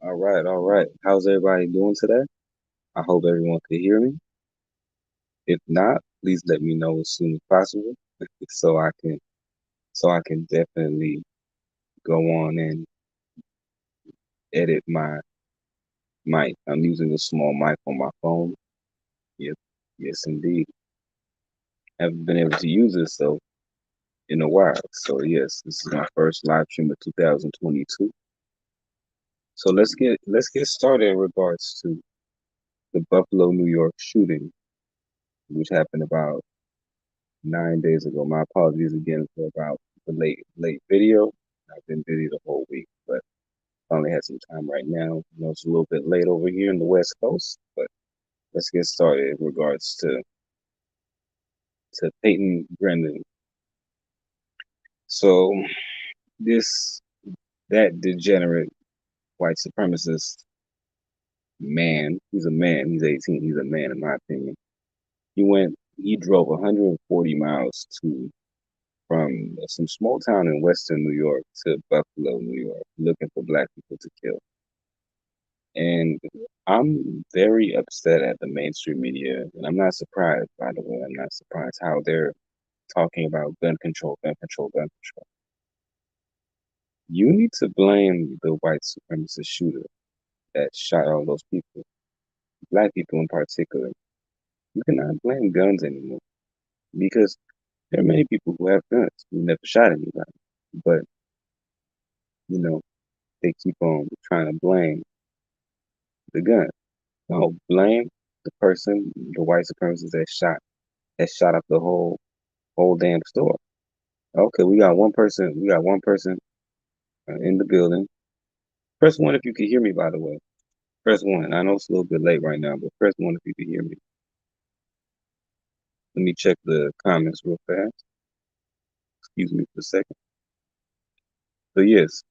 All right. How's everybody doing today? I hope everyone can hear me. If not, please let me know as soon as possible so I can definitely go on and edit my mic. I'm using a small mic on my phone. Yep, yes indeed. Haven't been able to use it so in a while. So yes, this is my first live stream of 2022. So let's get started in regards to the Buffalo, New York shooting, which happened about 9 days ago. My apologies again for about the late video. I've been busy the whole week, but finally had some time right now. I know it's a little bit late over here in the West Coast, but let's get started in regards to Peyton Brendan. So this that degenerate white supremacist man, he's a man, he's 18, he's a man in my opinion. He drove 140 miles to from some small town in Western New York to Buffalo, New York, looking for black people to kill. And I'm very upset at the mainstream media, and I'm not surprised, by the way. I'm not surprised how they're talking about gun control, gun control, gun control. You need to blame the white supremacist shooter that shot all those people, black people in particular. You cannot blame guns anymore because there are many people who have guns who never shot anybody, but you know they keep on trying to blame the gun. No, blame the person, the white supremacist that shot up the whole damn store. Okay, we got one person. We got one person in the building. Press one if you can hear me. By the way, press one. I know it's a little bit late right now, but press one if you can hear me. Let me check the comments real fast. Excuse me for a second. So yes,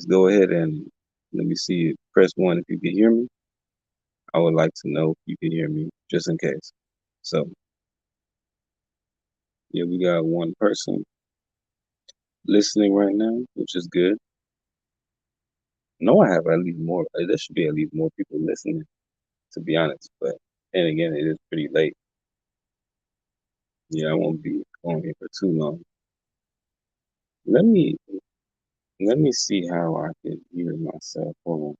go ahead and let me see. Press one if you can hear me. I would like to know if you can hear me, just in case. So yeah, we got one person listening right now, which is good. No, I have at least more. There should be at least more people listening, to be honest. But and again, it is pretty late. Yeah, I won't be on here for too long. Let me let me see how I can hear myself. Hold on.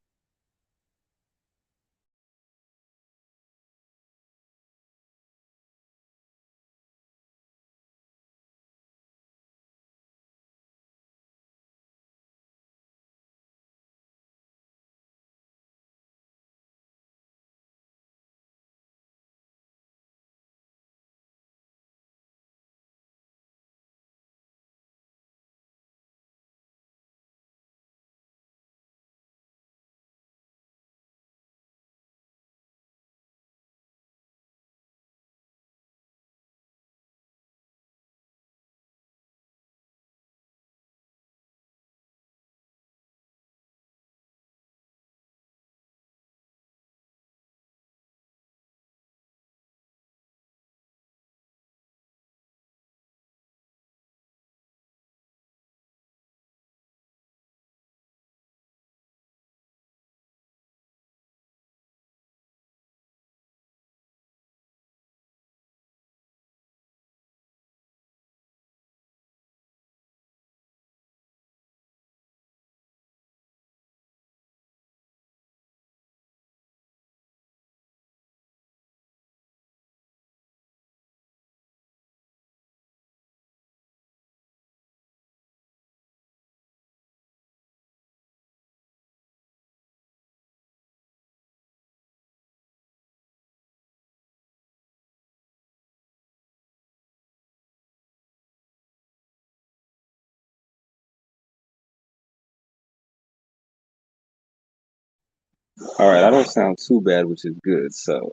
All right, I don't sound too bad, which is good. So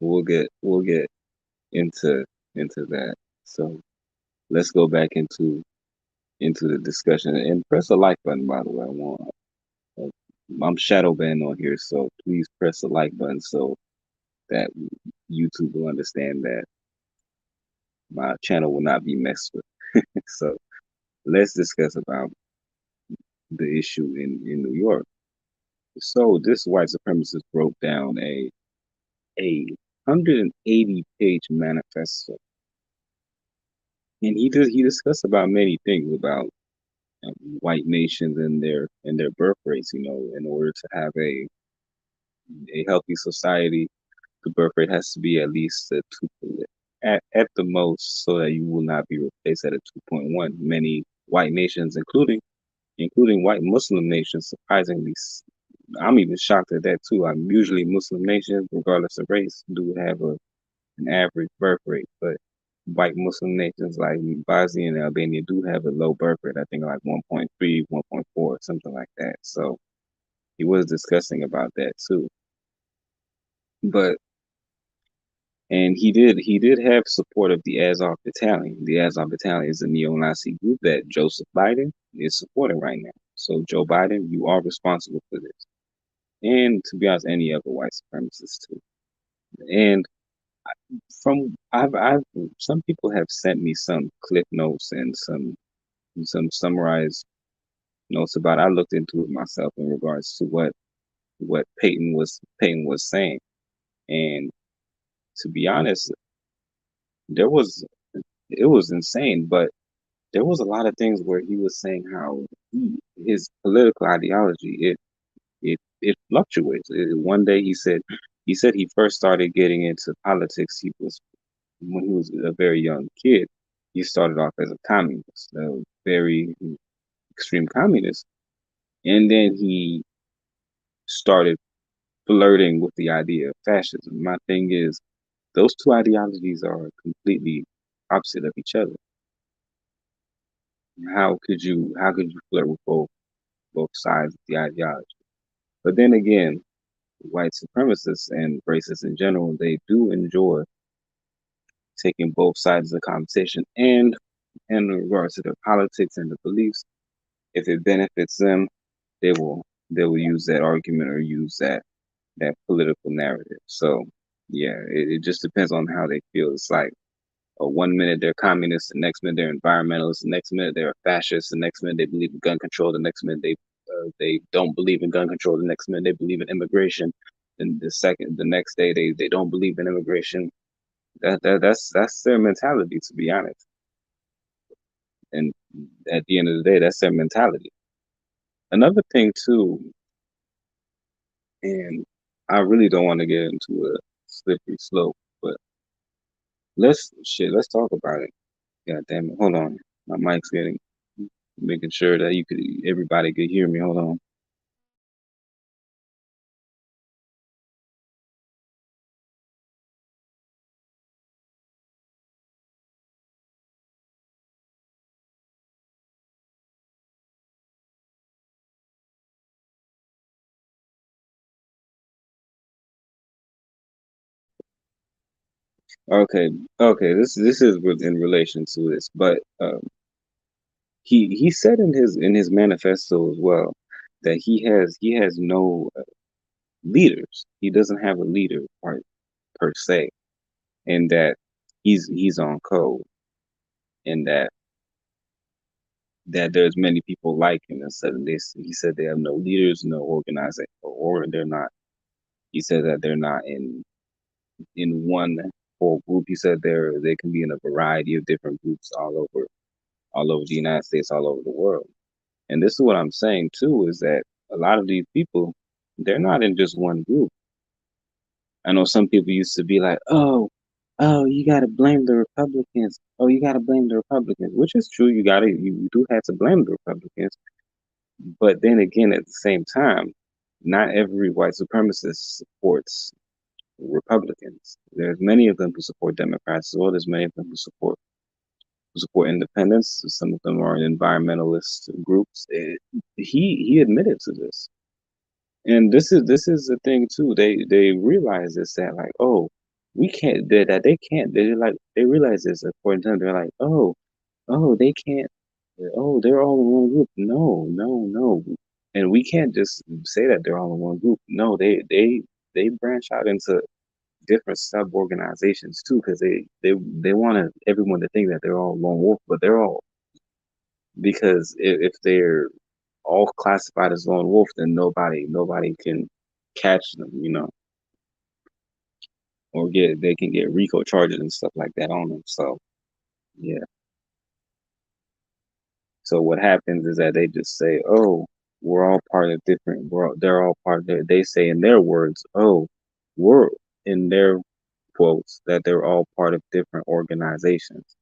we'll get into that. So let's go back into the discussion and press the like button. By the way, uh, I'm shadow banned on here, so please press the like button so that YouTube will understand that my channel will not be messed with. So let's discuss about the issue in New York. So this white supremacist wrote down a 180-page manifesto, and he discussed about many things about white nations and their birth rates. You know, in order to have a healthy society, the birth rate has to be at least a two at the most, so that you will not be replaced at a 2.1. Many white nations, including white Muslim nations, surprisingly, I'm even shocked at that too. I'm usually Muslim nations, regardless of race, do have an average birth rate, but white Muslim nations like Bosnia and Albania do have a low birth rate. I think like 1.3, 1.4, something like that. So he was discussing about that too. But and he did have support of the Azov Battalion. The Azov Battalion is a neo-Nazi group that Joseph Biden is supporting right now. So Joe Biden, you are responsible for this. And to be honest, any other white supremacists too. And from I've some people have sent me some clip notes and some summarized notes about it. I looked into it myself in regards to what Peyton was saying. And to be honest, there was it was insane, but there was a lot of things where he was saying how his political ideology it fluctuates. One day he said he first started getting into politics. He was when he was a very young kid. He started off as a communist, a very extreme communist, and then he started flirting with the idea of fascism. My thing is, those two ideologies are completely opposite of each other. How could you flirt with both sides of the ideology? But then again, white supremacists and racists in general, they do enjoy taking both sides of the conversation, and in regards to their politics and their beliefs, if it benefits them, they will use that argument or use that political narrative. So yeah, it just depends on how they feel. It's like one minute they're communists, the next minute they're environmentalists, the next minute they're fascists, the next minute they believe in gun control, the next minute they don't believe in gun control, the next minute they believe in immigration, and the next day they don't believe in immigration. That's their mentality, to be honest. And at the end of the day, that's their mentality. Another thing too, and I really don't want to get into a slippery slope, but let's talk about it. God damn it. Hold on. My mic's getting making sure that everybody could hear me. Hold on. Okay, okay. This is in relation to this, but he said in his manifesto as well that he has no leaders. He doesn't have a leader per se, and that he's on code, and that there's many people like him. And said this, he said they have no leaders, no organizing, or they're not. He said that they're not in one whole group. He said they can be in a variety of different groups all over the United States, all over the world. And this is what I'm saying too, is that a lot of these people, they're not in just one group. I know some people used to be like, oh, you gotta blame the Republicans. Oh, you gotta blame the Republicans, which is true. You do have to blame the Republicans. But then again, at the same time, not every white supremacist supports Republicans. There's many of them who support Democrats as well. There's many of them who support independents. Some of them are environmentalist groups. He admitted to this, and this is the thing too. They realize this, that like, oh, we can't that they can't. They realize this according to them. They're like, oh, they can't. Oh, they're all in one group. No, no, no. And we can't just say that they're all in one group. No, they branch out into different sub organizations too, because they want everyone to think that they're all lone wolf, but they're all, because if they're all classified as lone wolf, then nobody can catch them, or they can get RICO charges and stuff like that on them. So yeah. So what happens is that they just say, "Oh, we're all part of different world." They're all part of they say in their words, "Oh, we're in their quotes that they're all part of different organizations."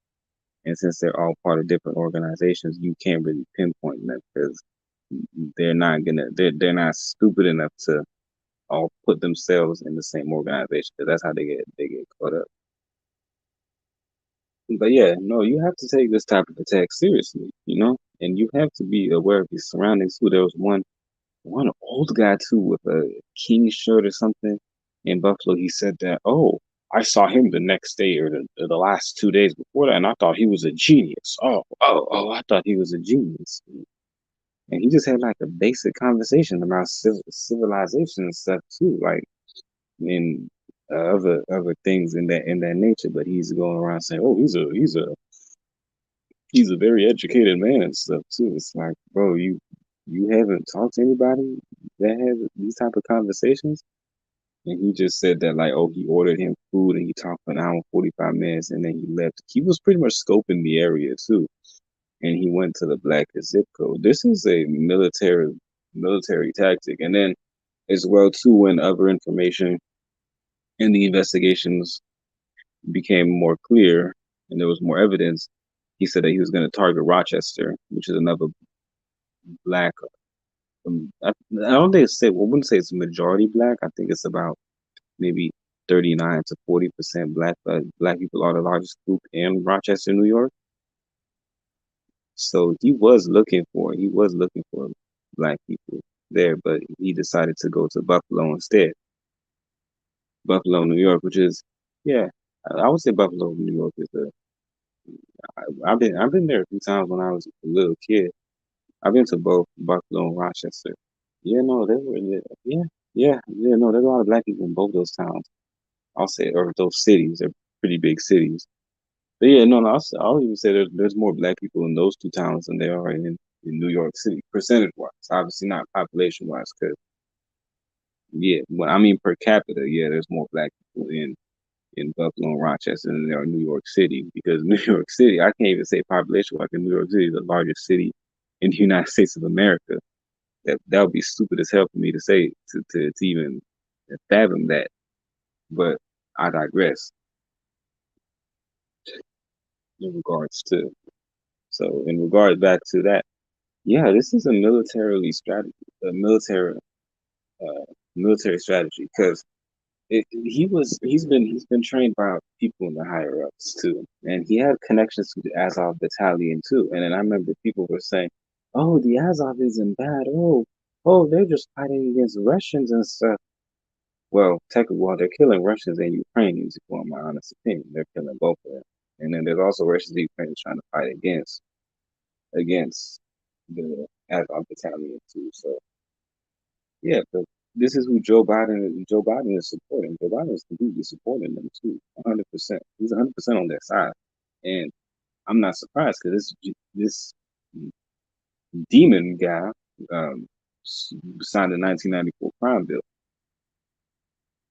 And since they're all part of different organizations, you can't really pinpoint them because they're not stupid enough to all put themselves in the same organization. Because that's how they get caught up. But yeah, no, you have to take this type of attack seriously, and you have to be aware of your surroundings too. There was one old guy too with a king shirt or something in Buffalo. He said that, "Oh, I saw him the next day or the last 2 days before that, and I thought he was a genius. Oh, I thought he was a genius." And he just had like a basic conversation about civilization and stuff too, like in other things in that nature. But he's going around saying, "Oh, he's a very educated man and stuff too." It's like, bro, you haven't talked to anybody that has these type of conversations. And he just said that like, oh, he ordered him food and he talked for an hour and 45 minutes and then he left. He was pretty much scoping the area too. And he went to the blackest zip code. This is a military tactic. And then as well too, when other information in the investigations became more clear and there was more evidence, he said that he was going to target Rochester, which is another black. I don't think I wouldn't say it's majority black. I think it's about maybe 39 to 40% black. Black people are the largest group in Rochester, New York. So he was looking for black people there, but he decided to go to Buffalo instead. Buffalo, New York, which is, yeah, I would say Buffalo, New York is I've been there a few times when I was a little kid. I've been to both Buffalo and Rochester. Yeah, no, yeah, no, there's a lot of black people in both those towns. I'll say, or those cities. They're pretty big cities. But yeah, no, I'll even say there's more black people in those two towns than there are in New York City, percentage wise. Obviously not population wise, because yeah, well, I mean per capita, yeah, there's more black people in Buffalo and Rochester than there are in New York City. Because New York City, I can't even say population wise, New York City is the largest city in the United States of America. That would be stupid as hell for me to say to even fathom that. But I digress in regards to in regards back to that, yeah, this is a militarily strategy, a military strategy because he's been trained by people in the higher ups too, and he had connections to the Azov battalion too. And then I remember people were saying, "Oh, the Azov isn't bad. Oh, they're just fighting against Russians and stuff." Well, technically, while they're killing Russians and Ukrainians, if you want my honest opinion, they're killing both of them. And then there's also Russians and Ukrainians trying to fight against the Azov battalion too. So yeah, but this is who Joe Biden is supporting. Joe Biden is completely supporting them too, 100%. He's 100% on their side, and I'm not surprised because this demon guy signed the 1994 crime bill,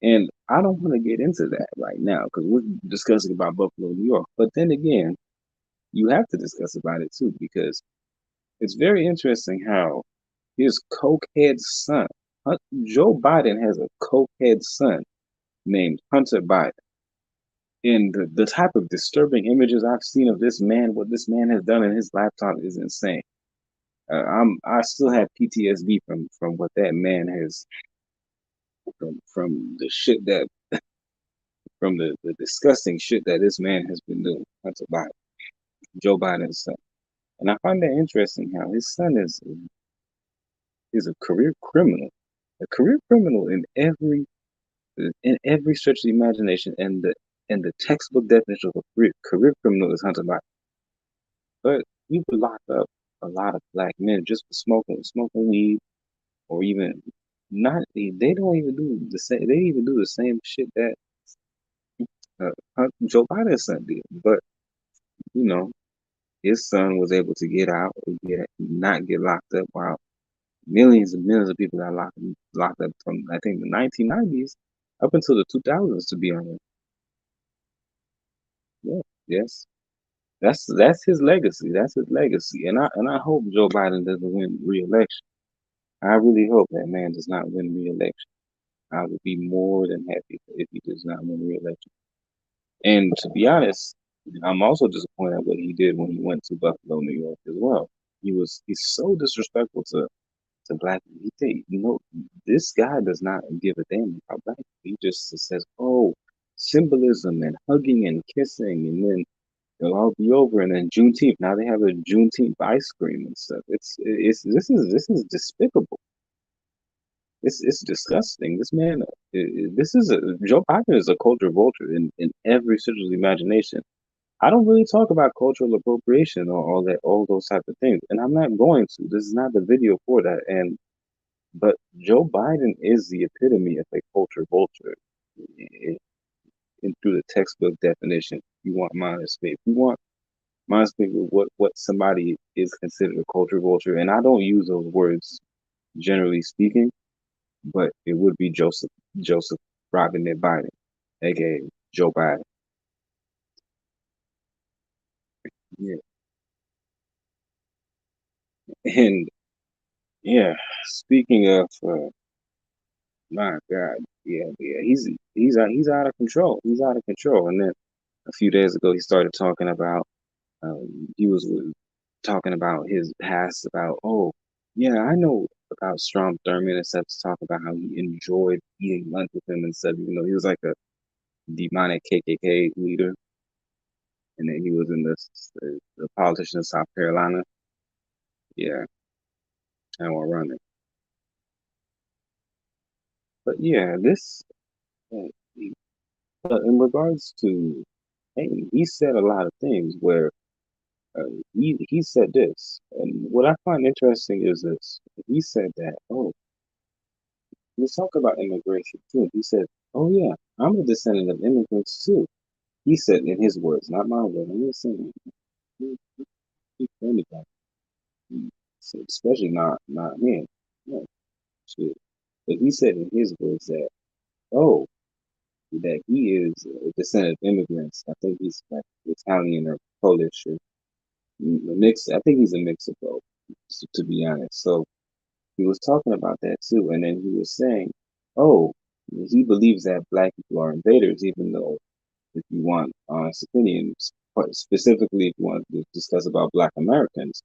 and I don't want to get into that right now because we're discussing about Buffalo, New York. But then again, you have to discuss about it too because it's very interesting how his cokehead son, Joe Biden has a cokehead son named Hunter Biden. And the type of disturbing images I've seen of this man, what this man has done in his lifetime is insane. I still have PTSD from what that man has from the shit that from the disgusting shit that this man has been doing. Hunter Biden, Joe Biden's son, and I find that interesting how his son is a career criminal in every stretch of the imagination, and the textbook definition of a career criminal is Hunter Biden. But you could lock up a lot of black men just for smoking weed, or even not. They don't even do the same. They even do the same shit that Joe Biden's son did. But you know, his son was able to get out, or not get locked up, while Millions and millions of people got locked up from I think the 1990s up until the 2000s. To be honest, yeah, yes, that's his legacy. That's his legacy, and I hope Joe Biden doesn't win re-election. I really hope that man does not win re-election. I would be more than happy if he does not win re-election. And to be honest, I'm also disappointed at what he did when he went to Buffalo, New York as well. He's so disrespectful to black people. This guy does not give a damn about black people. He just says, "Oh, symbolism and hugging and kissing, and then it'll all be over." And then Juneteenth. Now they have a Juneteenth ice cream and stuff. It's this is despicable. It's disgusting. This man, this is a Joe Biden is a culture vulture in every citizen's imagination. I don't really talk about cultural appropriation or all those type of things, and I'm not going to. This is not the video for that. But Joe Biden is the epitome of a culture vulture. Through the textbook definition, you want modest faith. You want modest faith with what somebody is considered a culture vulture, and I don't use those words generally speaking, but it would be Joseph Robinette Biden, aka Joe Biden. Yeah, and yeah. Speaking of, my God, yeah, he's out of control. He's out of control. And then a few days ago, he started talking about he was talking about his past, about, oh, yeah, I know about Strom Thurmond and stuff, to talk about how he enjoyed eating lunch with him and stuff, even though he was like a demonic KKK leader, and then he was in the politician in South Carolina. Yeah, and we're running. But yeah, uh, but in regards to, hey, he said a lot of things where he said this, and what I find interesting is this. He said that, oh, let's talk about immigration too. He said, "Oh yeah, I'm a descendant of immigrants too." He said in his words, not my words. I'm just saying, speak for anybody. He said, especially not me. No, shit. But he said in his words that, oh, that he is a descendant of immigrants. I think he's like Italian or Polish or a mix. I think he's a mix of both, to be honest. So he was talking about that too, and then he was saying, oh, he believes that black people are invaders, even though if you want honest opinions, specifically if you want to discuss about Black Americans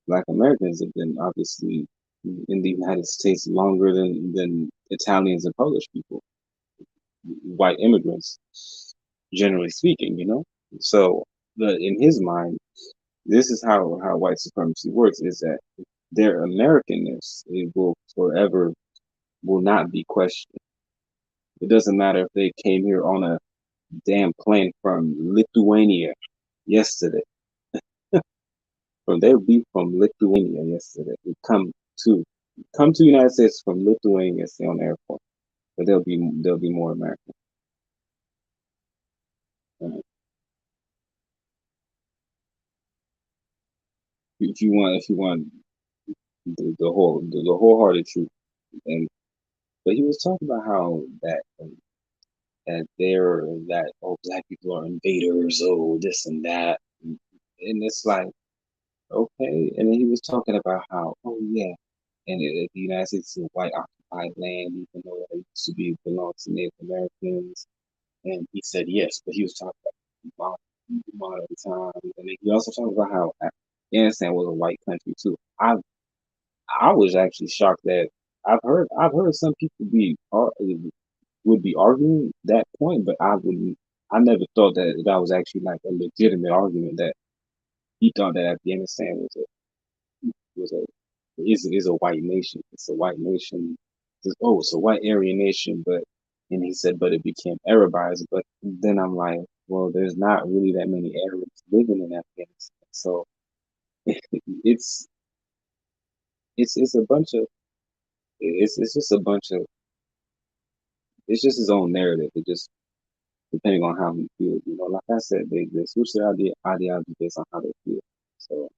have been obviously in the United States longer than Italians and Polish people, white immigrants, generally speaking, you know. So in his mind, this is how white supremacy works: is that their Americanness, it will forever will not be questioned. It doesn't matter if they came here on a damn plane from Lithuania yesterday. They'll be from Lithuania yesterday. They come to the United States from Lithuania, stay on the airport, but they'll be more American. If you want the wholehearted truth, and but he was talking about how that oh, black people are invaders, oh, this and that, and it's like, okay. And then he was talking about how, oh yeah, and the United States is a white occupied land, even though it used to be belong to Native Americans. And he said yes, but he was talking about modern times, and then he also talked about how Afghanistan was a white country too. I was actually shocked that I've heard some people would be arguing that point, but I never thought that that was actually like a legitimate argument, that he thought that Afghanistan was a is a white nation. It's a white nation. Oh, it's a white Aryan nation, but and he said, but it became Arabized. But then I'm like, well, there's not really that many Arabs living in Afghanistan, so it's it's a bunch of it's just a bunch of it's just his own narrative. It just depending on how he feels, you know. Like I said, they switch their ideology based on how they feel. So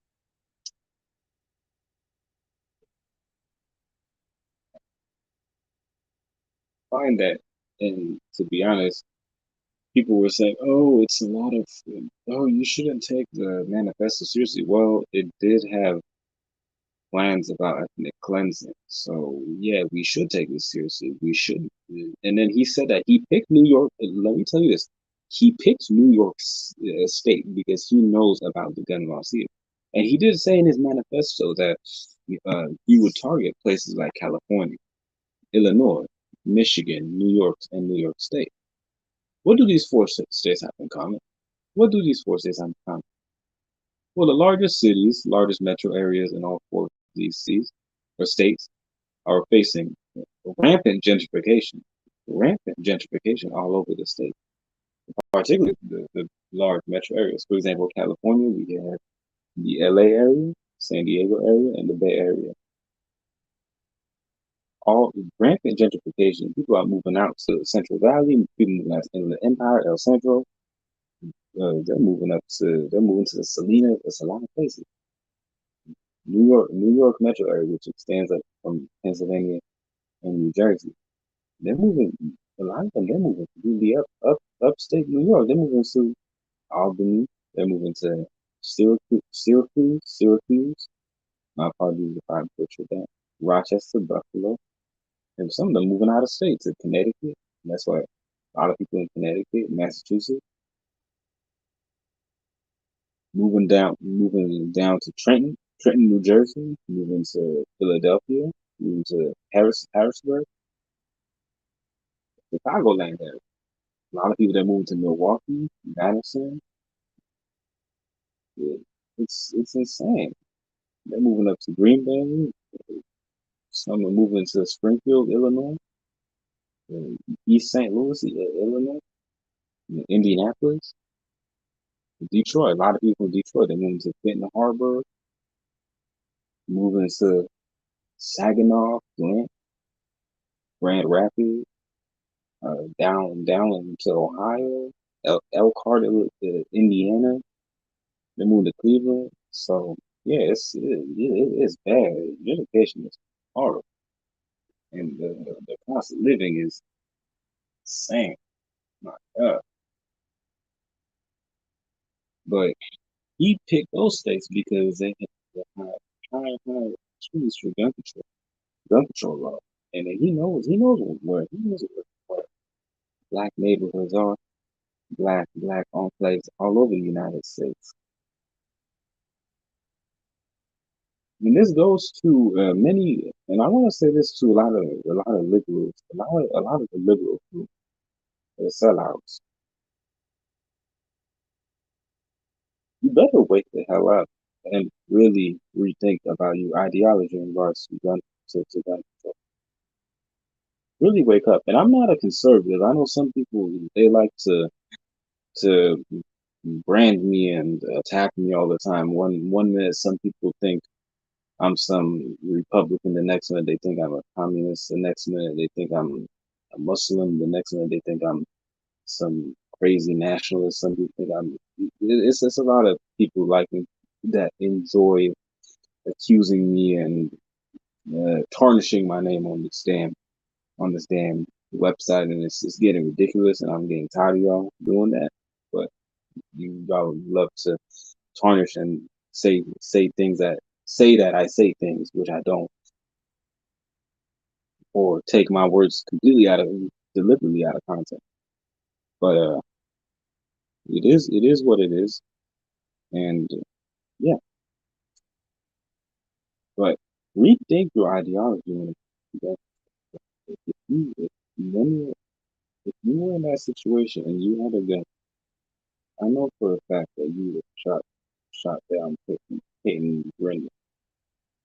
find that, and to be honest, people were saying, "Oh, it's a lot of, oh, you shouldn't take the manifesto seriously." Well, it did have plans about ethnic cleansing, so yeah, we should take this seriously. We should. And then he said that he picked New York. Let me tell you this: he picked New York State because he knows about the gun laws here, and he did say in his manifesto that he would target places like California, Illinois, Michigan, New York, and New York State. What do these four states have in common? What do these four states have in common? Well, the largest cities, largest metro areas in all four of these cities or states are facing rampant gentrification all over the state, particularly the large metro areas. For example, California, we have the LA area, San Diego area, and the Bay Area. All rampant gentrification. People are moving out to Central Valley, people moving out in the Empire, El Centro. They're moving to the Salinas. There's a lot of places. New York metro area, which extends up from Pennsylvania and New Jersey. They're moving. A lot of them. They're moving really upstate New York. They're moving to Albany. They're moving to Syracuse. My apologies if I butchered that. Rochester, Buffalo, and some of them moving out of state to Connecticut. That's why a lot of people in Connecticut, Massachusetts, moving down to Trenton, New Jersey, moving to Philadelphia, moving to Harrisburg, Chicagoland area. A lot of people that moving to Milwaukee, Madison. Yeah, it's insane. They're moving up to Green Bay. Some are moving to Springfield, Illinois, East St. Louis, Illinois, Indianapolis, Detroit. A lot of people in Detroit. They're moving to Benton Harbor, moving to Saginaw, Grand Rapids, down into Ohio, Elkhart, Indiana. They moved to Cleveland. So yeah, it's bad. Education is horrible, and the cost of living is insane. My God. But he picked those states because they had the high tools for gun control law, and then he knows where black neighborhoods are, black enclaves all over the United States. And this goes to many, and I want to say this to a lot of liberals, a lot of the liberals who are sellouts. You better wake the hell up and really rethink about your ideology in regards to gun control. Really wake up. And I'm not a conservative. I know some people they like to brand me and attack me all the time. One minute, some people think I'm some Republican. The next minute, they think I'm a communist. The next minute, they think I'm a Muslim. The next minute, they think I'm some crazy nationalist. Some people think I'm. It's a lot of people like me that enjoy accusing me and tarnishing my name on this damn website, and it's getting ridiculous, and I'm getting tired of y'all doing that. But y'all love to tarnish and say things that say that I say things which I don't, or take my words completely deliberately out of context. But it is what it is, and yeah. But rethink your ideology when if you if you if you were in that situation and you had a gun, I know for a fact that you would shot down Peyton Brendan.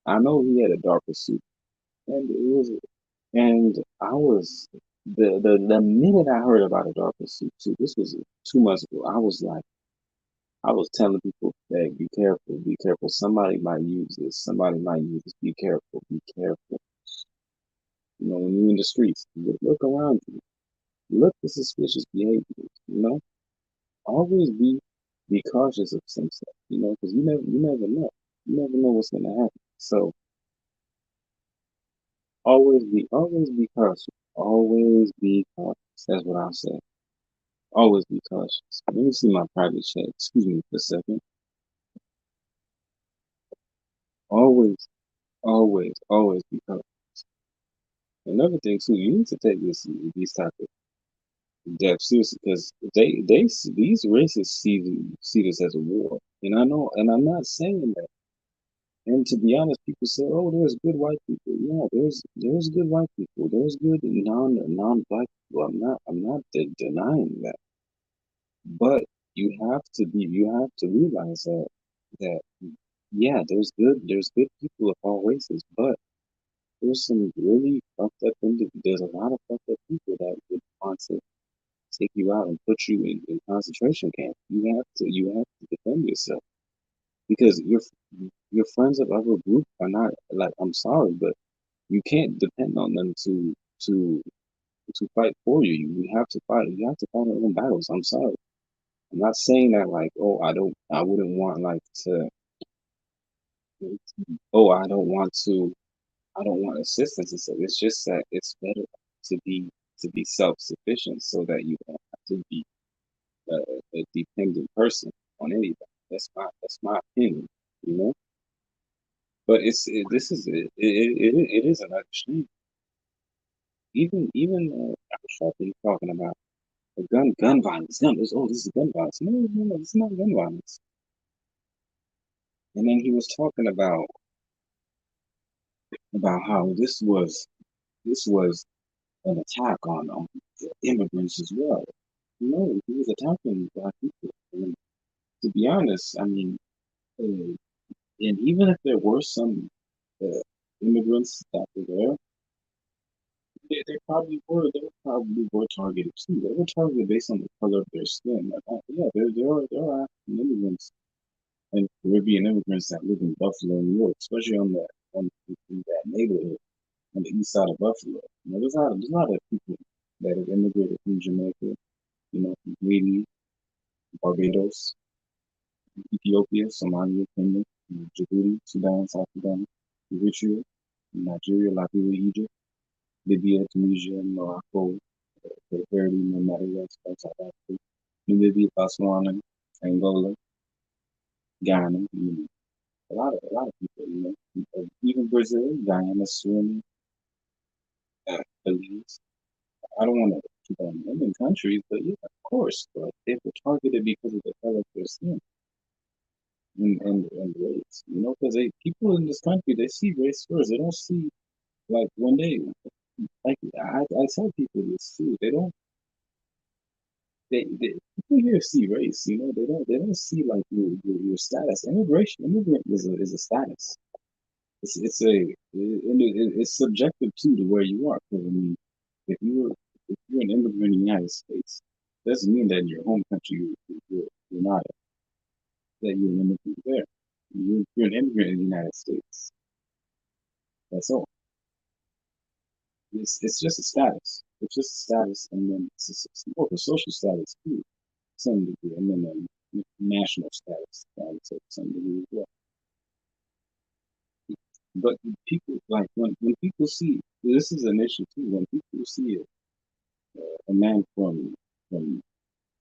I know he had a darker suit, and it was and I was the minute I heard about a darker suit too. This was 2 months ago. I was telling people, "Hey, be careful. Somebody might use this. Somebody might use this. Be careful, be careful." You know, when you're in the streets, look around you. Look for suspicious behavior. You know, always be cautious of some stuff. You know, because you never know. You never know what's gonna happen. So always be cautious. Always be cautious. That's what I'll say. Always be cautious. Let me see my private chat. Excuse me for a second. Always, always be cautious. Another thing too, you need to take these topics depth seriously because these racists see this as a war, and I know, and I'm not saying that. And to be honest, people say, "Oh, there's good white people." Yeah, there's good white people. There's good non-black people. I'm not denying that. But you have to realize that yeah, there's good people of all races, but there's some really fucked up there's a lot of fucked up people that would want to take you out and put you in concentration camps. You have to defend yourself because your friends of other group are not like I'm sorry, but you can't depend on them to to fight for you. You have to fight. You have to fight your own battles. I'm sorry. I'm not saying that like, oh, I wouldn't want like to, oh, I don't want assistance and stuff. It's just that it's better to be self-sufficient so that you don't have to be a, a dependent person on anybody. That's my opinion, you know. But this is it is another extreme. Even Al Sharpton talking about the gun violence. This is gun violence. No, it's not gun violence. And then he was talking about how this was an attack on immigrants as well. No, he was attacking black people. And to be honest, I mean, and even if there were some uh, immigrants that were there, they probably were targeted too. They were targeted based on the color of their skin. Like, yeah, there are African immigrants and Caribbean immigrants that live in Buffalo, New York, especially in that neighborhood on the east side of Buffalo. You know, there's a lot of people that have immigrated from Jamaica, from Haiti, Barbados, Ethiopia, Somalia, Kenya, Djibouti, Sudan, South Sudan, Eritrea, Nigeria, Liberia, Egypt, Libya, Tunisia, Morocco, Cape Verde, Madagascar, South Africa, Namibia, Botswana, Angola, Ghana, a lot of people, even Brazil, Guyana, Suriname, Belize. I don't want to keep on naming countries, but yeah, of course, but they were targeted because of the color of their skin and race, because people in this country they see race first. They don't see like when they like I tell people this too. They people here see race. They don't see like your status. Immigrant is a status. It's subjective too to where you are. Because I mean, if you're if you're an immigrant in the United States, doesn't mean that in your home country you're not that you're an immigrant there. You're an immigrant in the United States. That's all. It's just a status. It's just a status, and then it's more of a social status too, to some degree, and then national status, I would say, to some degree as well. But people like when people see this is an issue too. When people see a man from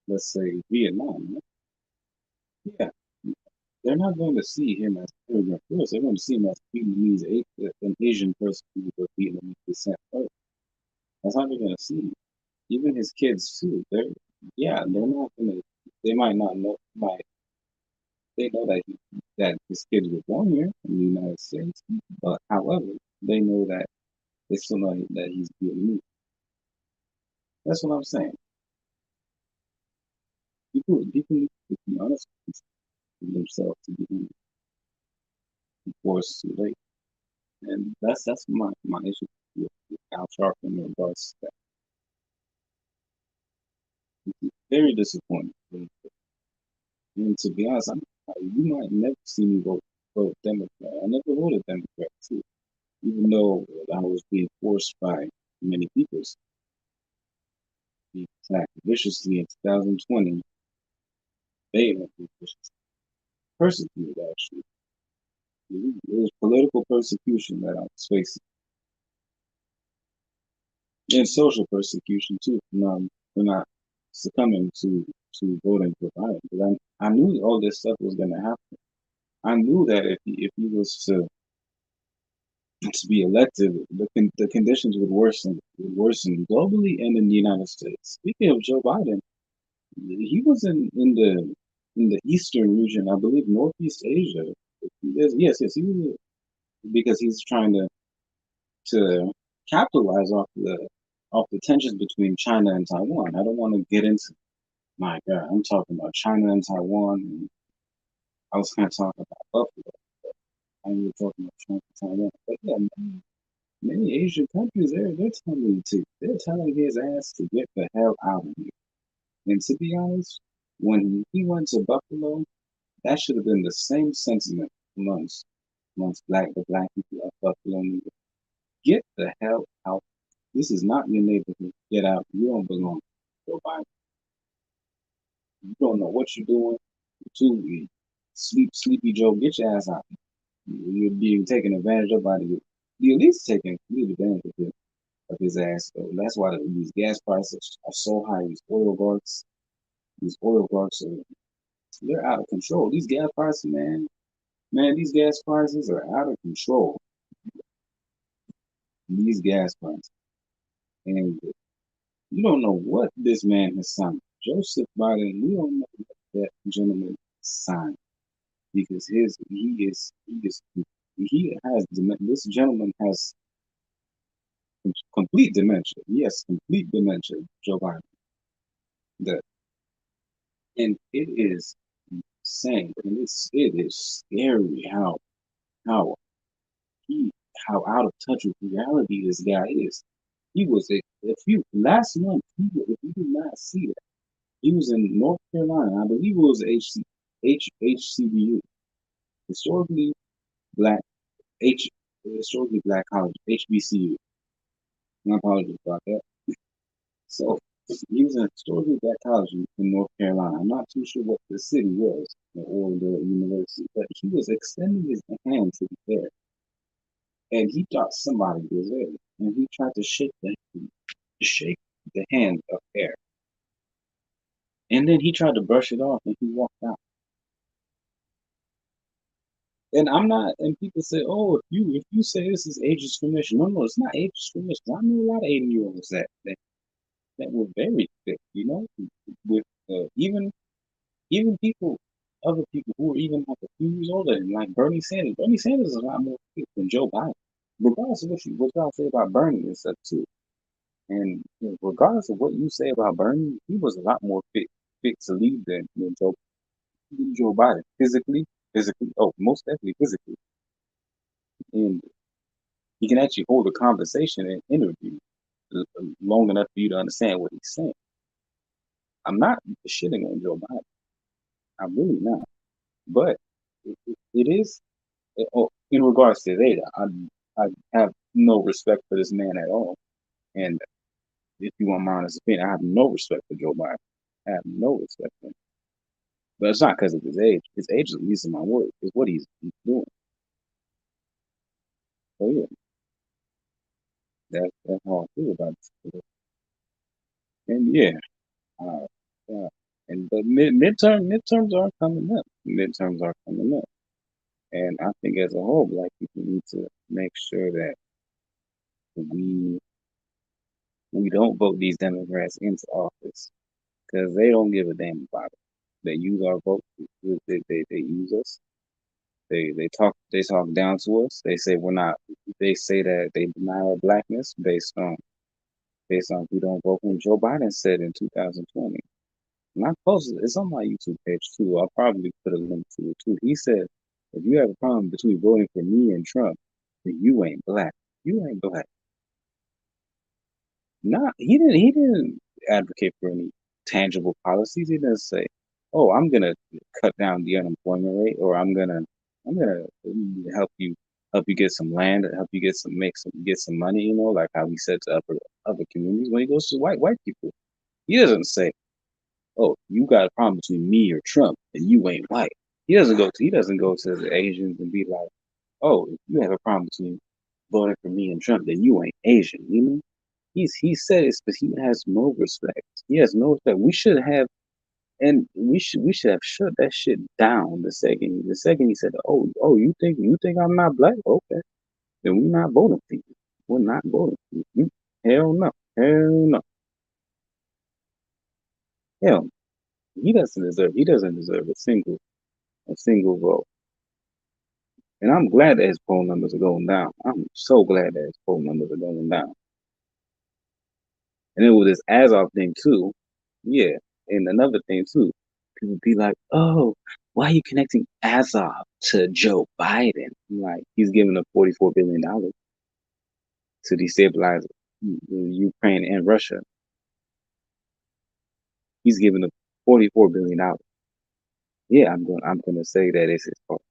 let's say Vietnam, yeah, they're not going to see him as an immigrant first. They're going to see him as a Vietnamese, an Asian person who's of Vietnamese descent first. That's how they're going to see him. Even his kids too. They're not gonna. They might not know. They know that his kids were born here in the United States, but however, they know that it's somebody that he's Vietnamese. That's what I'm saying. People need to be honest with themselves to be before it's too late, and that's my issue with Al Sharpton in regards to that. It's very disappointing. And to be honest, you might never see me vote Democrat. I never voted Democrat too, even though I was being forced by many people to be attacked viciously in 2020. They were viciously persecuted, actually. It was political persecution that I was facing. and social persecution too. For not succumbing to voting for Biden. Because I knew all this stuff was going to happen. I knew that if he was to be elected, the conditions would worsen globally and in the United States. Speaking of Joe Biden, he was in the eastern region, I believe, Northeast Asia. Yes, he was because he's trying to capitalize off the tensions between China and Taiwan. I don't want to get into my God. I'm talking about China and Taiwan. And I was kind of talking about Buffalo. I was talking about China and Taiwan. But yeah, many Asian countries they're telling his ass to get the hell out of here. And to be honest, when he went to Buffalo, that should have been the same sentiment amongst the black people of Buffalo. Get the hell out. This is not your neighborhood. Get out. You don't belong. Joe Biden. You don't know what you're doing. You're too sleepy Joe. Get your ass out. You're being taken advantage of by the elites taking complete advantage of his ass. So that's why these gas prices are so high. These oil guards they're out of control. These gas prices, man, these gas prices are out of control. These gas prices, and you don't know what this man has signed. Joseph Biden, we don't know what that gentleman signed because this gentleman has complete dementia. Yes, complete dementia, Joe Biden. That and it is insane, and it is scary how he how out of touch with reality this guy is. He was if you last month, if you did not see it, he was in North Carolina. I believe it was HCBU, historically black H historically black college, HBCU. My apologies about that. So he was in a historically black college in North Carolina. I'm not too sure what the city was or the university, but he was extending his hand to the air, and he thought somebody was there, and he tried to shake the hand of air, and then he tried to brush it off, and he walked out. And I'm not. And people say, "Oh, if you say this is age discrimination," no, it's not age discrimination. I know a lot of 80-year-olds that were very fit, with even other people who are even like a few years older than like Bernie Sanders. Bernie Sanders is a lot more fit than Joe Biden. Regardless of what y'all say about Bernie and stuff too, and regardless of what you say about Bernie, he was a lot more fit to lead than Joe Biden physically. Oh, most definitely physically, and he can actually hold a conversation and interview long enough for you to understand what he's saying. I'm not shitting on Joe Biden. I'm really not. But it is, in regards to data, I have no respect for this man at all. And if you want my honest opinion, I have no respect for Joe Biden. I have no respect for him. But it's not because of his age. His age is the least of my worries. It's what he's doing. So yeah, that's how I feel about this. And yeah, uh, yeah. And but midterms are coming up. Midterms are coming up. And I think as a whole, black people need to make sure that we we don't vote these Democrats into office because they don't give a damn about it. They use our vote. They use us. They talk down to us. They say we're not. They say that they deny our blackness based on if we don't vote him. Joe Biden said in 2020. And I posted it's on my YouTube page too. I'll probably put a link to it too. He said, if you have a problem between voting for me and Trump, then you ain't black. You ain't black. Not he didn't advocate for any tangible policies. He didn't say, "Oh, I'm gonna cut down the unemployment rate," or "I'm gonna help you get some land, help you get some money." Like how he said to other communities when he goes to white people. He doesn't say, "Oh, you got a problem between me or Trump, and you ain't white." He doesn't go to the Asians and be like, "Oh, if you have a problem between voting for me and Trump, then you ain't Asian." he said it, but he has no respect. He has no respect. We should have, and we should have shut that shit down the second he said, oh, you think I'm not black? Okay, then we're not voting for you. We're not voting for you. Hell no. Hell no. Hell no. He doesn't deserve a single vote. And I'm glad that his poll numbers are going down. I'm so glad that his poll numbers are going down. And then with this Azov thing too, yeah. And another thing too, people be like, "Oh, why are you connecting Azov to Joe Biden?" I'm like, he's giving up $44 billion to destabilize Ukraine and Russia. He's giving up $44 billion. Yeah, I'm gonna say that it's his fault.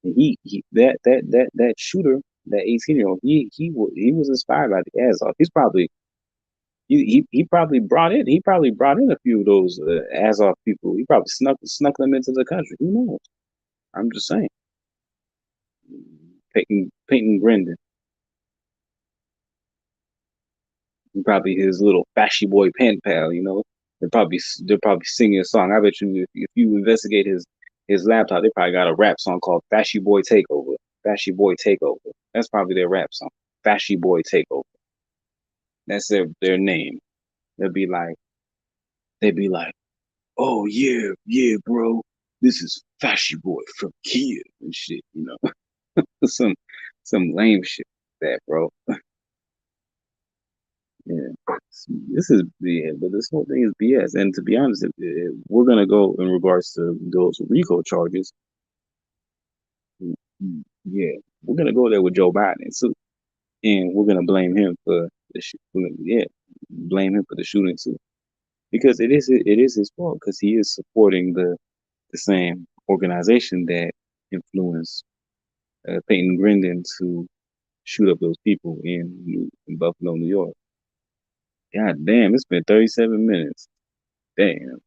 And that shooter, that 18-year-old, he was inspired by the Azov. He probably brought in a few of those Azov people. He probably snuck them into the country. Who knows? I'm just saying. Peyton Grandin, he probably his little fashy boy pen pal. They're probably singing a song. I bet you if you investigate his laptop, they probably got a rap song called "Fashy Boy Takeover." Fashy Boy Takeover. That's probably their rap song. Fashy Boy Takeover. That's their name. They'll be like they'd be like, oh yeah, yeah, bro, this is Fashy Boy from Kiev and shit. some some lame shit like that, bro. Yeah, this is yeah, but this whole thing is BS. And to be honest, if we're gonna go in regards to those RICO charges, yeah, we're gonna go there with Joe Biden too, and we're gonna blame him for yeah, blame him for the shooting too, because it is his fault because he is supporting the same organization that influenced Peyton Grandin to shoot up those people in Buffalo, New York. God damn, it's been 37 minutes. Damn,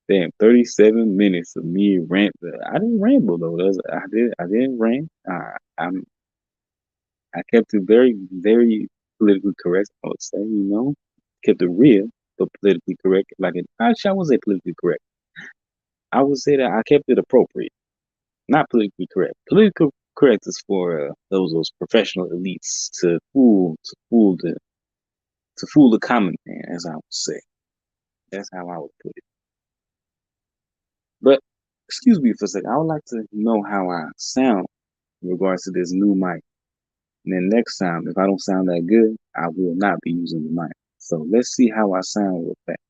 damn, 37 minutes of me rant. I didn't ramble though. I didn't rant. I kept it very, very politically correct. I would say, kept it real, but politically correct. Actually, I would say politically correct. I would say that I kept it appropriate, not politically correct. Political correct is for those professional elites to fool the common man, as I would say. That's how I would put it. But excuse me for a second. I would like to know how I sound in regards to this new mic. And then next time, if I don't sound that good, I will not be using the mic. So let's see how I sound with that.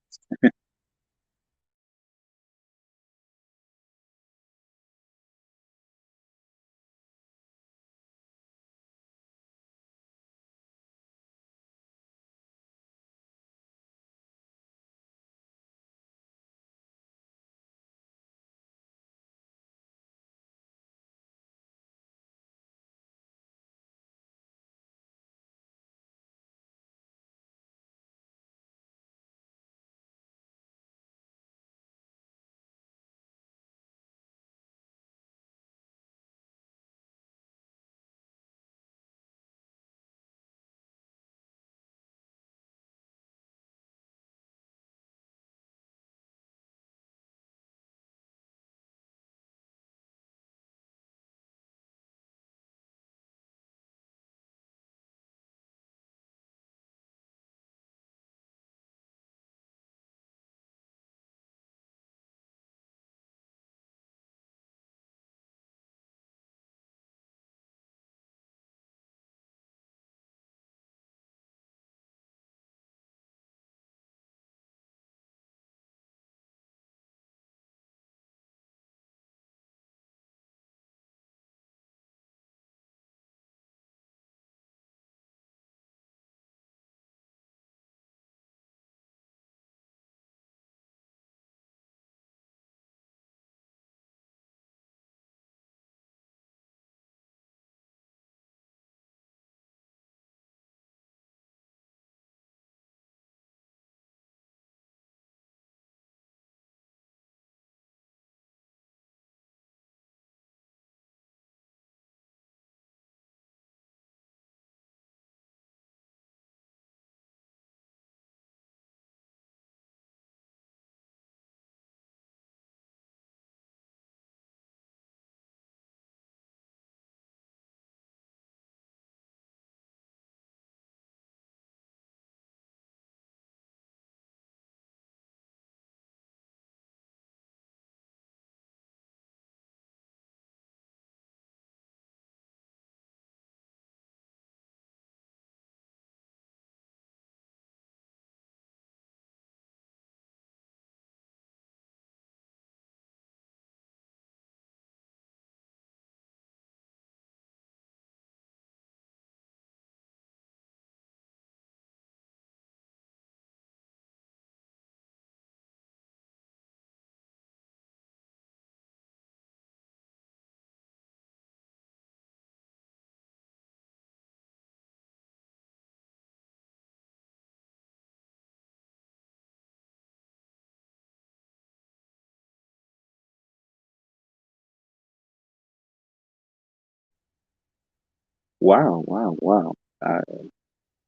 Wow, wow, wow.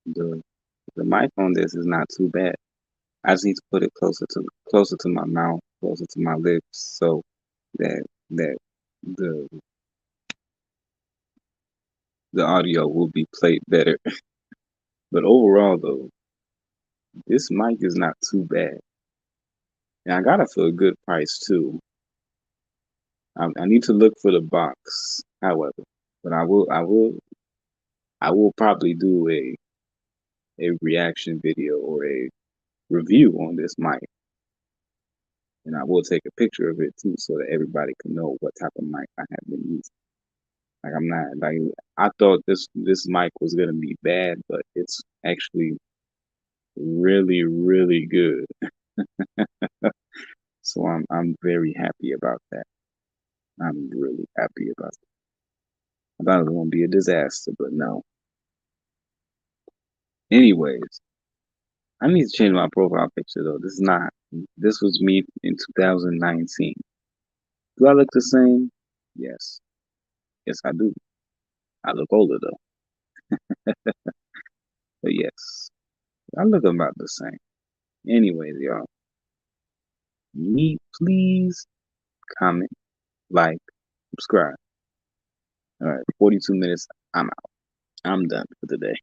The the mic on this is not too bad. I just need to put it closer to my mouth, closer to my lips, so that that the the audio will be played better. But overall, though, this mic is not too bad, and I got it for a good price too. I need to look for the box, however, but I will probably do a reaction video or a review on this mic, and I will take a picture of it too, so that everybody can know what type of mic I have been using. Like I'm not like I thought this mic was gonna be bad, but it's actually really good. So I'm very happy about that. I'm really happy about that. I thought it was gonna be a disaster, but no. Anyways, I need to change my profile picture though. This is not. This was me in 2019. Do I look the same? Yes. Yes, I do. I look older though. But yes, I look about the same. Anyways, y'all, please comment, like, subscribe. All right, 42 minutes. I'm out. I'm done for the day.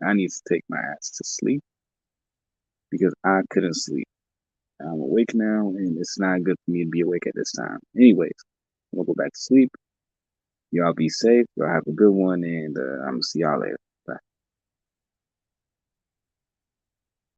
I need to take my ass to sleep because I couldn't sleep. I'm awake now, and it's not good for me to be awake at this time. Anyways, I'm gonna go back to sleep. Y'all be safe. Y'all have a good one, and I'm gonna see y'all later.